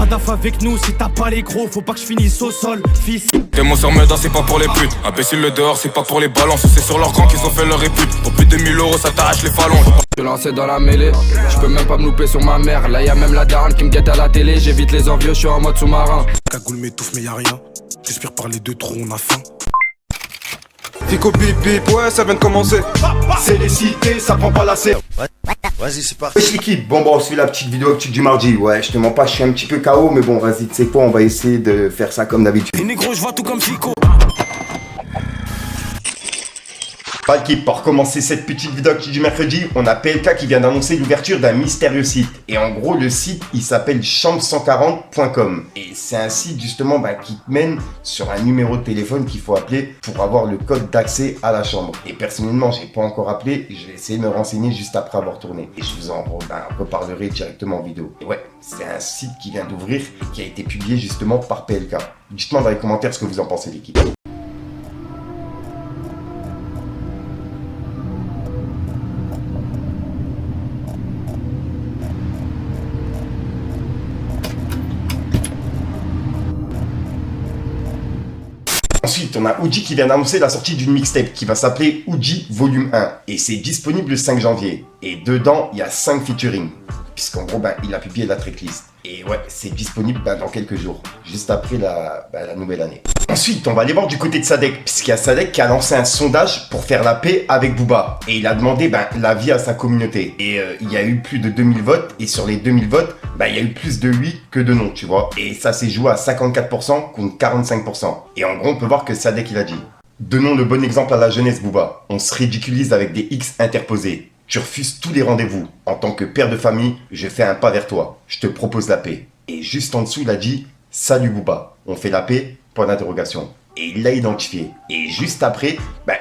d'aff avec nous, si t'as pas les gros, faut pas que je finisse au sol, fils. Tes mots sur Meda, c'est pas pour les putes. Imbécile le dehors, c'est pas pour les balances. C'est sur leur camp qu'ils ont fait leur répute. Pour plus de 1000 euros, ça t'arrache les phalanges. Je suis lancé dans la mêlée, je peux même pas me louper sur ma mère. Là y'a même la daronne qui me guette à la télé. J'évite les envieux, je suis en mode sous-marin. Cagoule m'étouffe mais y'a rien. J'espère parler de trop, on a faim. Fico bip bip, ouais ça vient de commencer. C'est les cités, ça prend pas la serre. Vas-y, c'est parti. Wesh l'équipe, bon on suit la petite vidéo actu du mardi. Ouais, je te mens pas, je suis un petit peu KO, mais bon, vas-y, tu sais quoi, on va essayer de faire ça comme d'habitude. Et négro, je vois tout comme Fico. Pas l'équipe, pour commencer cette petite vidéo actu du mercredi, on a PLK qui vient d'annoncer l'ouverture d'un mystérieux site. Et en gros, le site, il s'appelle chambre140.com. Et c'est un site justement qui te mène sur un numéro de téléphone qu'il faut appeler pour avoir le code d'accès à la chambre. Et personnellement, j'ai pas encore appelé, je vais essayer de me renseigner juste après avoir tourné. Et je vous en reparlerai directement en vidéo. Et ouais, c'est un site qui vient d'ouvrir et qui a été publié justement par PLK. Dites-moi dans les commentaires ce que vous en pensez l'équipe. Ensuite, on a Uji qui vient d'annoncer la sortie d'une mixtape qui va s'appeler Uji Volume 1. Et c'est disponible le 5 janvier. Et dedans, il y a 5 featuring. Puisqu'en gros, il a publié la tracklist. Et ouais, c'est disponible dans quelques jours. Juste après la nouvelle année. Ensuite, on va aller voir du côté de Sadek. Puisqu'il y a Sadek qui a lancé un sondage pour faire la paix avec Booba. Et il a demandé l'avis à sa communauté. Et il y a eu plus de 2000 votes. Et sur les 2000 votes, il y a eu plus de oui que de non, tu vois. Et ça s'est joué à 54% contre 45%. Et en gros, on peut voir que Sadek, il a dit: donnons le bon exemple à la jeunesse, Booba. On se ridiculise avec des X interposés. Tu refuses tous les rendez-vous. En tant que père de famille, je fais un pas vers toi. Je te propose la paix. Et juste en dessous, il a dit: salut Booba, on fait la paix? Point d'interrogation. Et il l'a identifié. Et juste après,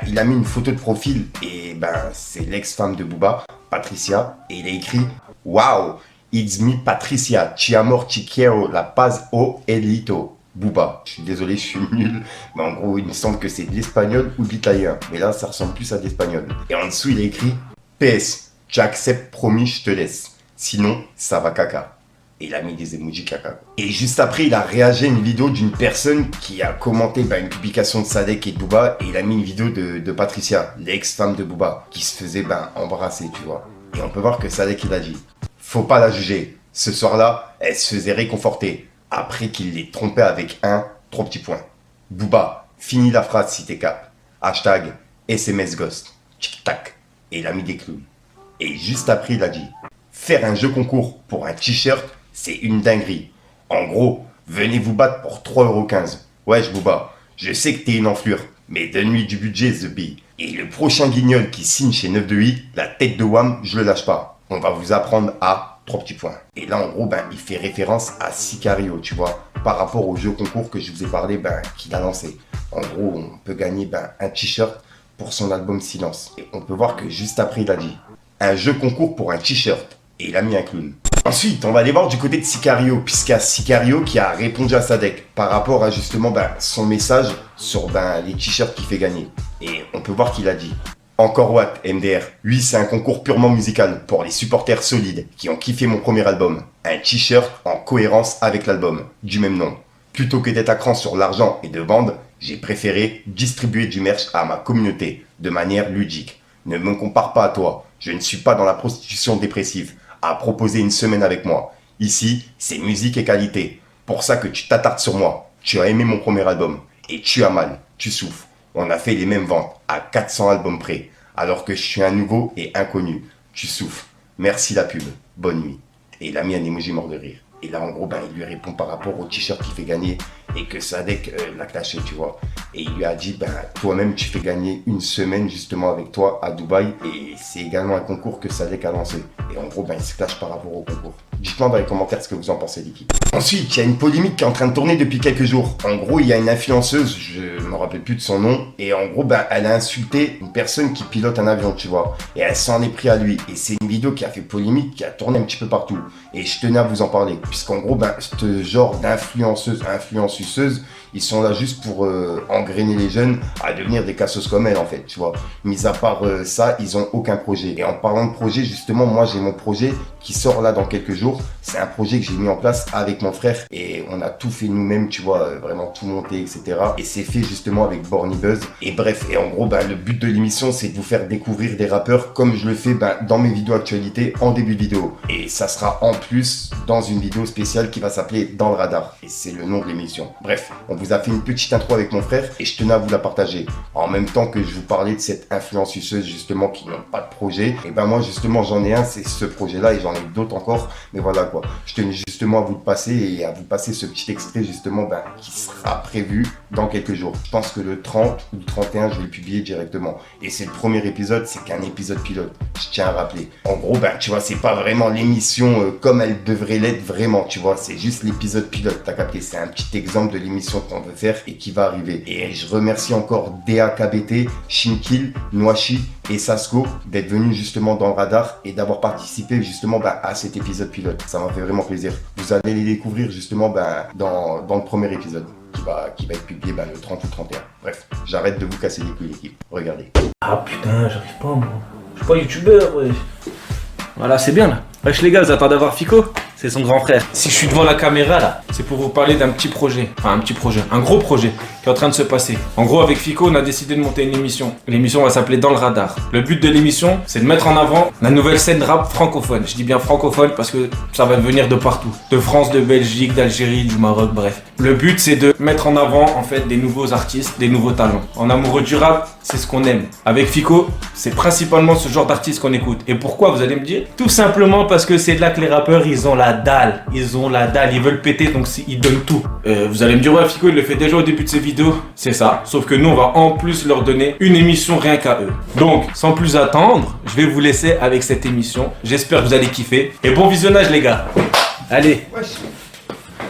il a mis une photo de profil. Et c'est l'ex-femme de Booba, Patricia. Et il a écrit: Wow, it's me Patricia, ci amor, ci quiero, la paz o elito. Booba. Je suis désolé, je suis nul. Mais en gros, il me semble que c'est de l'espagnol ou de l'italien. Mais là, ça ressemble plus à de l'espagnol. Et en dessous, il a écrit: PS, tu acceptes, promis, je te laisse. Sinon, ça va caca. Et il a mis des emojis caca. Et juste après, il a réagi à une vidéo d'une personne qui a commenté une publication de Sadek et de Booba. Et il a mis une vidéo de Patricia, l'ex-femme de Booba, qui se faisait embrasser, tu vois. Et on peut voir que Sadek, il a dit: faut pas la juger. Ce soir-là, elle se faisait réconforter. Après qu'il l'ait trompé avec un 3 petits points. Booba, finis la phrase si t'es cap. Hashtag SMS Ghost. Tic-tac. Et il a mis des clowns. Et juste après, il a dit: faire un jeu concours pour un t-shirt, c'est une dinguerie. En gros, venez vous battre pour 3,15 €. Wesh Booba, je sais que t'es une enflure, mais donne-lui du budget The Bee. Et le prochain guignol qui signe chez 928, la tête de Wham, je le lâche pas. On va vous apprendre à 3 petits points. Et là, en gros, il fait référence à Sicario, tu vois, par rapport au jeu concours que je vous ai parlé, qu'il a lancé. En gros, on peut gagner un t-shirt pour son album Silence. Et on peut voir que juste après, il a dit: un jeu concours pour un t-shirt. Et il a mis un clown. Ensuite, on va aller voir du côté de Sicario, puisqu'il y a Sicario qui a répondu à Sadek par rapport à justement son message sur les t-shirts qu'il fait gagner. Et on peut voir qu'il a dit: encore what, MDR? Lui, c'est un concours purement musical pour les supporters solides qui ont kiffé mon premier album. Un t-shirt en cohérence avec l'album, du même nom. Plutôt que d'être à cran sur l'argent et de vendre, j'ai préféré distribuer du merch à ma communauté de manière ludique. Ne me compare pas à toi, je ne suis pas dans la prostitution dépressive à proposer une semaine avec moi. Ici, c'est musique et qualité. Pour ça que tu t'attardes sur moi. Tu as aimé mon premier album et tu as mal, tu souffres. On a fait les mêmes ventes à 400 albums près, alors que je suis un nouveau et inconnu. Tu souffres. Merci la pub. Bonne nuit. Et il a mis un emoji mort de rire. Et là, en gros, il lui répond par rapport au t-shirt qu'il fait gagner et que Sadek l'a clashé, tu vois. Et il lui a dit: toi-même, tu fais gagner une semaine justement avec toi à Dubaï. Et c'est également un concours que Sadek a lancé. Et en gros, il se clash par rapport au concours. Dites-moi dans les commentaires ce que vous en pensez, l'équipe. Ensuite, il y a une polémique qui est en train de tourner depuis quelques jours. En gros, il y a une influenceuse, je me rappelle plus de son nom, et en gros, elle a insulté une personne qui pilote un avion, tu vois. Et elle s'en est pris à lui. Et c'est une vidéo qui a fait polémique, qui a tourné un petit peu partout. Et je tenais à vous en parler. Puisqu'en gros, ce genre influenceuses, ils sont là juste pour engrainer les jeunes à devenir des cassos comme elle, en fait, tu vois. Mis à part ça, ils ont aucun projet. Et en parlant de projet, justement, moi, j'ai mon projet qui sort là dans quelques jours, c'est un projet que j'ai mis en place avec mon frère et on a tout fait nous-mêmes, tu vois, vraiment tout monté, etc. Et c'est fait justement avec Borny Buzz. Et bref, et en gros, le but de l'émission, c'est de vous faire découvrir des rappeurs comme je le fais dans mes vidéos actualités en début de vidéo. Et ça sera en plus dans une vidéo spéciale qui va s'appeler Dans le Radar. Et c'est le nom de l'émission. Bref, on vous a fait une petite intro avec mon frère et je tenais à vous la partager. En même temps que je vous parlais de cette influenceuse justement qui n'ont pas de projet, et moi justement j'en ai un, c'est ce projet-là et j'en ai d'autres encore. Mais voilà quoi, je tenais justement à vous le passer et à vous passer ce petit extrait justement qui sera prévu dans quelques jours. Je pense que le 30 ou le 31, je vais le publier directement. Et c'est le premier épisode, c'est qu'un épisode pilote. Je tiens à rappeler. En gros, tu vois, c'est pas vraiment l'émission comme elle devrait l'être vraiment, tu vois. C'est juste l'épisode pilote, t'as capté. C'est un petit exemple de l'émission qu'on veut faire et qui va arriver. Et je remercie encore DAKBT, Shinkil, Noachi et Sasko d'être venus justement dans le radar et d'avoir participé justement à cet épisode pilote. Ça m'a fait vraiment plaisir. Vous allez les découvrir justement dans le premier épisode qui va être publié le 30 ou 31. Bref, j'arrête de vous casser les couilles l'équipe. Regardez. Ah putain, j'arrive pas moi. Je suis pas youtubeur, ouais. Voilà, c'est bien là. Wesh les gars, vous attendez à voir Fico? C'est son grand frère. Si je suis devant la caméra là, c'est pour vous parler d'un petit projet. Enfin un gros projet qui est en train de se passer. En gros, avec Fico, on a décidé de monter une émission. L'émission va s'appeler Dans le Radar. Le but de l'émission, c'est de mettre en avant la nouvelle scène rap francophone. Je dis bien francophone parce que ça va venir de partout. De France, de Belgique, d'Algérie, du Maroc, bref. Le but, c'est de mettre en avant en fait des nouveaux artistes, des nouveaux talents. En amoureux du rap, c'est ce qu'on aime. Avec Fico, c'est principalement ce genre d'artistes qu'on écoute. Et pourquoi, vous allez me dire? Tout simplement parce que c'est là que les rappeurs, ils ont la dalle. Ils ont la dalle, ils veulent péter, donc ils donnent tout. Vous allez me dire, ouais, Fico, il le fait déjà au début de ses vidéos. C'est ça. Sauf que nous, on va en plus leur donner une émission rien qu'à eux. Donc, sans plus attendre, je vais vous laisser avec cette émission. J'espère que vous allez kiffer. Et bon visionnage, les gars. Allez. Wesh.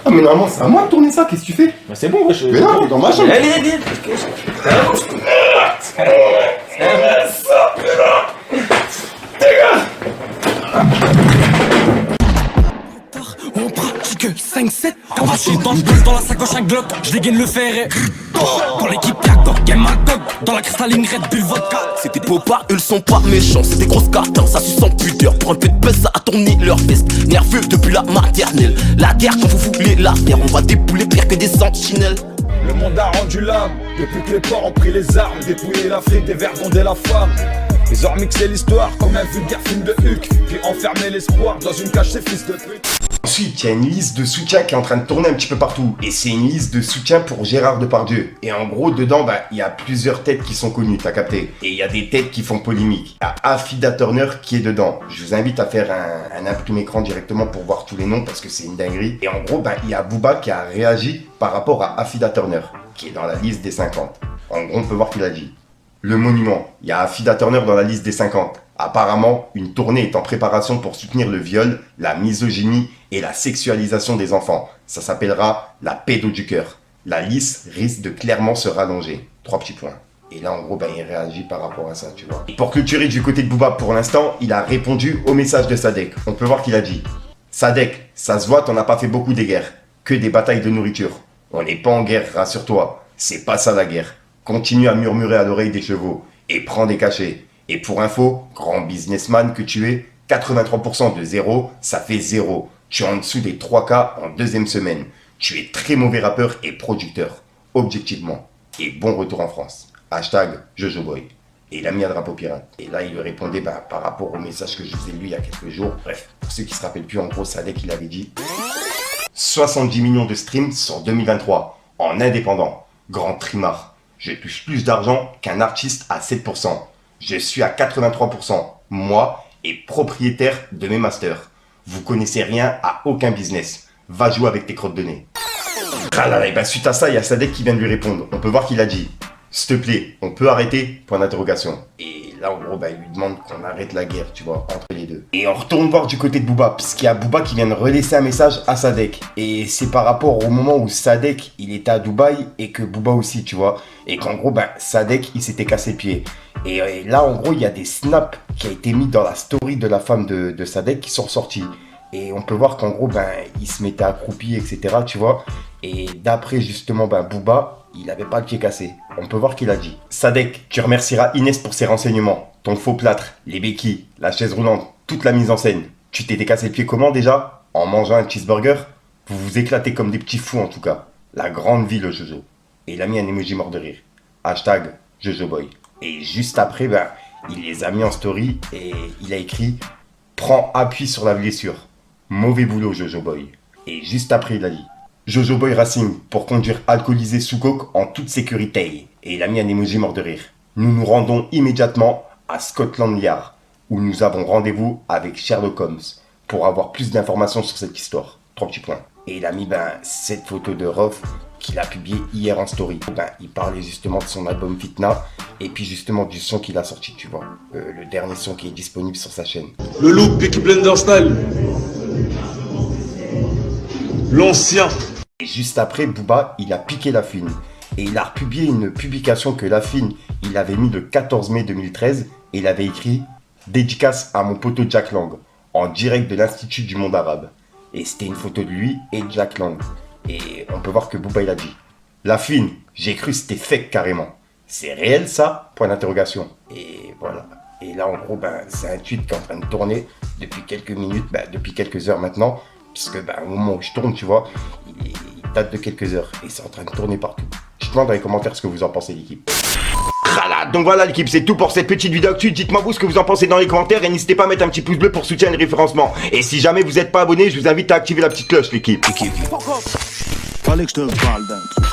Ah, mais normalement, c'est à moi de tourner ça, qu'est-ce que tu fais? Bah, c'est bon, wesh. Mais non, t'es dans ma chambre. Allez. On pratique 5-7. On va chier dans le bloc, dans la sacoche un Glock. Je dégaine le ferret. Dans l'équipe y'a Game Dog. Dans la cristalline Red Bull Vodka. C'était Popa, eux sont pas méchants, c'est des grosses cartons, ça suce sans pudeur. Pour un peu de buzz, ça a tourné leur veste. Nerveux depuis la maternelle. La guerre quand vous voulez la faire, on va dépouler pire que des sentinelles. Le monde a rendu l'âme, depuis que les porcs ont pris les armes. Dépouiller l'Afrique, des vers gronder la femme. Ils ont remixé l'histoire comme un vulgaire film de Huck. Puis enfermé l'espoir dans une cage, ces fils de pute. Ensuite, il y a une liste de soutien qui est en train de tourner un petit peu partout. Et c'est une liste de soutien pour Gérard Depardieu. Et en gros, dedans, il y a plusieurs têtes qui sont connues, t'as capté. Et il y a des têtes qui font polémique. Il y a Afida Turner qui est dedans. Je vous invite à faire un imprimé écran directement pour voir tous les noms parce que c'est une dinguerie. Et en gros, il y a Booba qui a réagi par rapport à Afida Turner, qui est dans la liste des 50. En gros, on peut voir qu'il a dit. Le monument, il y a Afida Turner dans la liste des 50. Apparemment, une tournée est en préparation pour soutenir le viol, la misogynie et la sexualisation des enfants. Ça s'appellera la pédo du cœur. La liste risque de clairement se rallonger. 3 petits points. Et là, en gros, il réagit par rapport à ça, tu vois. Et pour clôturer du côté de Booba, pour l'instant, il a répondu au message de Sadek. On peut voir qu'il a dit « Sadek, ça se voit, t'en as pas fait beaucoup des guerres. Que des batailles de nourriture. On n'est pas en guerre, rassure-toi. C'est pas ça la guerre. Continue à murmurer à l'oreille des chevaux. Et prends des cachets. Et pour info, grand businessman que tu es, 83% de 0, ça fait 0. Tu es en dessous des 3K en deuxième semaine. Tu es très mauvais rappeur et producteur. Objectivement. Et bon retour en France. Hashtag JojoBoy. Et il a mis un drapeau pirate. Et là, il lui répondait par rapport au message que je vous ai lu il y a quelques jours. Bref, pour ceux qui se rappellent plus, en gros, Sadek, il avait dit 70 millions de streams sur 2023. En indépendant. Grand trimar. Je touche plus d'argent qu'un artiste à 7%. Je suis à 83%, moi, et propriétaire de mes masters. Vous connaissez rien à aucun business. Va jouer avec tes crottes de nez. Ah là là, suite à ça, il y a Sadek qui vient de lui répondre. On peut voir qu'il a dit « S'il te plaît, on peut arrêter ?» Point d'interrogation. Et là, en gros, il lui demande qu'on arrête la guerre, tu vois, entre les deux. Et on retourne voir du côté de Booba, parce qu'il y a Booba qui vient de relaisser un message à Sadek. Et c'est par rapport au moment où Sadek, il était à Dubaï, et que Booba aussi, tu vois. Et qu'en gros, Sadek, il s'était cassé le pied. Et là, en gros, il y a des snaps qui ont été mis dans la story de la femme de Sadek qui sont ressortis. Et on peut voir qu'en gros, il se mettait accroupi, etc., tu vois. Et d'après, justement, Booba, il n'avait pas le pied cassé. On peut voir qu'il a dit « Sadek, tu remercieras Inès pour ses renseignements. Ton faux plâtre, les béquilles, la chaise roulante, toute la mise en scène. Tu t'étais cassé le pied comment déjà? En mangeant un cheeseburger? Vous vous éclatez comme des petits fous en tout cas. La grande vie le Jojo. Et il a mis un emoji mort de rire. Hashtag JojoBoy. Et juste après, il les a mis en story et il a écrit « Prends appui sur la blessure. Mauvais boulot JojoBoy ». Et juste après, il a dit « JojoBoy Racing pour conduire alcoolisé sous coke en toute sécurité ». Et il a mis un emoji mort de rire. Nous nous rendons immédiatement à Scotland Yard où nous avons rendez-vous avec Sherlock Holmes pour avoir plus d'informations sur cette histoire. 3 petits points. Et il a mis cette photo de Rof qu'il a publié hier en story. Il parlait justement de son album Fitna et puis justement du son qu'il a sorti, tu vois. Le dernier son qui est disponible sur sa chaîne. Le look Peaky Blender Style. L'ancien. Et juste après, Booba, il a piqué La Fine. Et il a republié une publication que La Fine, il avait mis le 14 mai 2013 et il avait écrit « Dédicace à mon poteau Jack Lang » en direct de l'Institut du Monde Arabe. Et c'était une photo de lui et de Jack Lang. Et on peut voir que Booba il a dit « La Fine, j'ai cru c'était fake carrément. C'est réel ça ?» Point d'interrogation. Et voilà. Et là en gros, c'est un tweet qui est en train de tourner depuis quelques minutes, depuis quelques heures maintenant. Puisque au moment où je tourne, tu vois, il date de quelques heures. Et c'est en train de tourner partout. Dites-moi dans les commentaires ce que vous en pensez l'équipe. Donc voilà l'équipe, c'est tout pour cette petite vidéo actu. Dites-moi vous ce que vous en pensez dans les commentaires et n'hésitez pas à mettre un petit pouce bleu pour soutenir le référencement. Et si jamais vous n'êtes pas abonné, je vous invite à activer la petite cloche l'équipe. Fallait que je te parle d'un truc.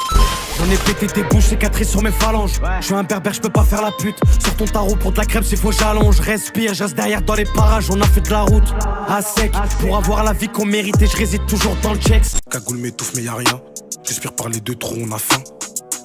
J'en ai pété tes bouches, c'est cicatrices sur mes phalanges. Je suis un berbère, je peux pas faire la pute. Sur ton tarot pour de la crêpe, c'est faux, j'allonge. Respire, j'asse derrière dans les parages. On a fait de la route à sec pour avoir la vie qu'on mérite. Et je réside toujours dans le checks. Cagoule m'étouffe, mais y'a rien. J'espère parler de trop, on a faim.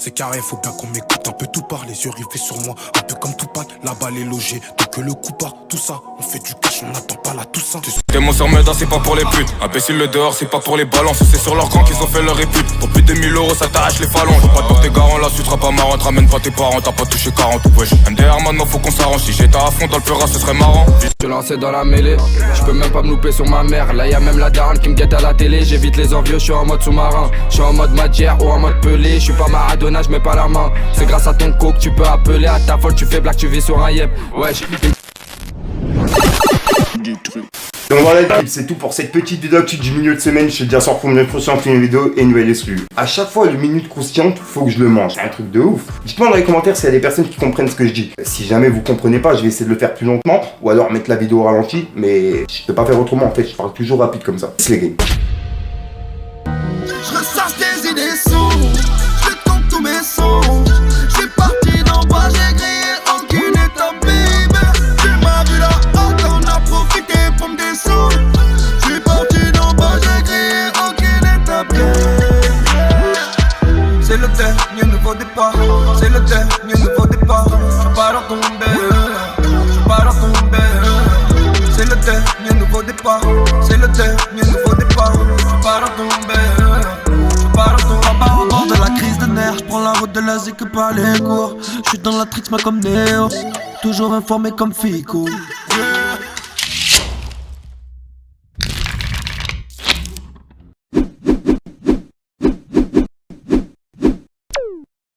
C'est carré, faut bien qu'on m'écoute. Un peu tout part, les yeux rivés sur moi. Un peu comme Tupac, la balle est logée. Donc que le coup part, tout ça. On fait du cash, on n'attend pas la Toussaint. T'es mon sur Meda, c'est pas pour les putes. Imbécile le dehors, c'est pas pour les balances. C'est sur leur camp qu'ils ont fait leur répute. Pour plus de 2000 € ça t'arrache les phalanges. Faut pas te porter garant, là tu seras pas marrant. Ramène pas tes parents, t'as pas touché 40. Wesh, MDR maintenant faut qu'on s'arrange. Si j'étais à fond dans le peur, ce serait marrant. Je suis lancé dans la mêlée, je peux même pas me louper sur ma mère. Là y'a même la daronne qui me guette à la télé. J'évite les envieux, je suis en mode sous-marin. Je suis en mode Madjer ou en mode Pelé. Je suis pas Maradona, je mets pas la main. C'est grâce à ton coke, tu peux appeler à ta folle. Tu fais blague, tu vis sur un yep. Wesh. Donc voilà l'équipe, c'est tout pour cette petite vidéo actu du milieu de semaine. Je te dis à 100 pour une prochaine vidéo et une nouvelle exclue. À chaque fois, le minute croustillante, faut que je le mange. C'est un truc de ouf. Dites-moi dans les commentaires s'il y a des personnes qui comprennent ce que je dis. Si jamais vous comprenez pas, je vais essayer de le faire plus lentement ou alors mettre la vidéo au ralenti. Mais je peux pas faire autrement en fait, je parle toujours rapide comme ça. C'est les games. Je ressasse des idées sombres, je compte tous mes sons. Je suis parti d'en bas, j'ai grillé aucune étape, baby. Tu m'as vu là-haut, on a profité pour me descendre. Je suis parti d'en bas, j'ai grillé aucune étape, c'est le dernier nouveau départ, c'est le dernier nouveau départ. Je suis pas dans ton je suis pas dans ton c'est le dernier nouveau départ, c'est le dernier nouveau départ. Je suis pas dans ton de la crise de nerfs, j'prends la route de l'Asie que par les cours. J'suis dans la trix, mais comme Néo, toujours informé comme Fico.